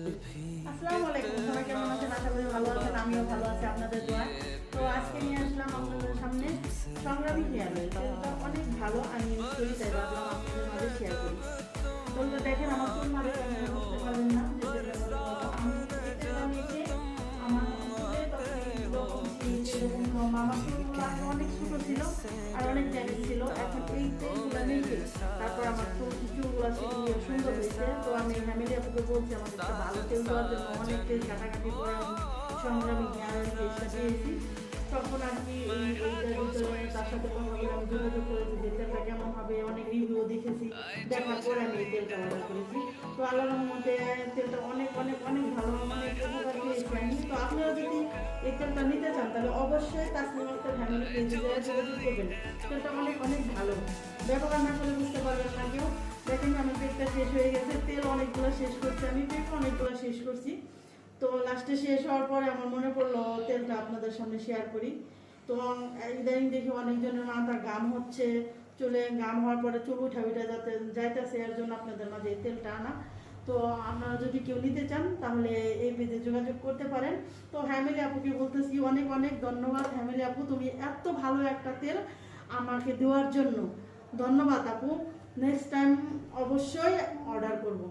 আসসালামু আলাইকুম, সবাই কেমন আছেন? আশা করি ভালো আছেন, আমিও ভালো আছি আপনাদের দোয়ায়। তো আজকে নিয়ে আসলাম আপনাদের সামনে সংগ্রামী হেয়ার অয়েল। তেলটা অনেক ভালো, আমি ইউজ করি, তাই ভাবলাম আপনাদের মাঝে শেয়ার করি। তো দেখেন আমার চুল মাঝে বুঝতে পারবেন না যে তেলটা কত ভালো। আমি এই তেলটা মেখে আমার চুলে তখন এইগুলো কমছে, যেরকম আমার চুলগুলো আগে অনেক ছোটো ছিল আর অনেক ড্যামেজ ছিল। এখন এই তেলগুলো মেখে তারপর আমার চুলগুলো সুন্দর হয়েছে। তো আমি ফ্যামিলি আপুকে বলছি আমাকে একটা ভালো তেল দেওয়ার জন্য। অনেক তেল কাটাকাটি করে আমি সংগ্রামী হেয়ার অয়েল পেজটা পেয়েছি। তখন আর কি এইটার ভিতরে তার সাথে কথা বলে আমি যোগাযোগ করেছি যে তেলটা কেমন হবে, অনেক রিভিউ দেখেছি, দেখার পরে আমি এই তেলটা অর্ডার করেছি। তো আল্লাহর রহমতে তেলটা অনেক অনেক অনেক ভালো, অনেক উপকার পেয়েছি আমি। তো আপনারা যদি এই তেলটা নিতে চান তাহলে অবশ্যই তাসনিম আক্তার ফ্যামিলি পেজে যোগাযোগ করবেন। তেলটা অনেক অনেক ভালো, ব্যবহার না করলে বুঝতে পারবেন না কেউ। দেখেন আমার পেটটা শেষ হয়ে গেছে, তেল অনেকগুলো শেষ করছি আমি, পেট অনেকগুলো শেষ করছি। তো লাস্টে শেষ হওয়ার পরে আমার মনে পড়লো তেলটা আপনাদের সামনে শেয়ার করি। তো ইদানিং দেখি অনেকজনের মাথা ঘাম হচ্ছে, চুলে ঘাম হওয়ার পরে চুল উঠা যাইতেছে, এর জন্য আপনাদের মাঝে এই তেলটা আনা। তো আপনারা যদি কেউ নিতে চান তাহলে এই পেজে যোগাযোগ করতে পারেন। তো ফ্যামিলি আপুকে বলতেছি অনেক অনেক ধন্যবাদ। ফ্যামিলি আপু, তুমি এত ভালো একটা তেল আমাকে দেওয়ার জন্য ধন্যবাদ আপু। নেক্সট টাইম অবশ্যই অর্ডার করব।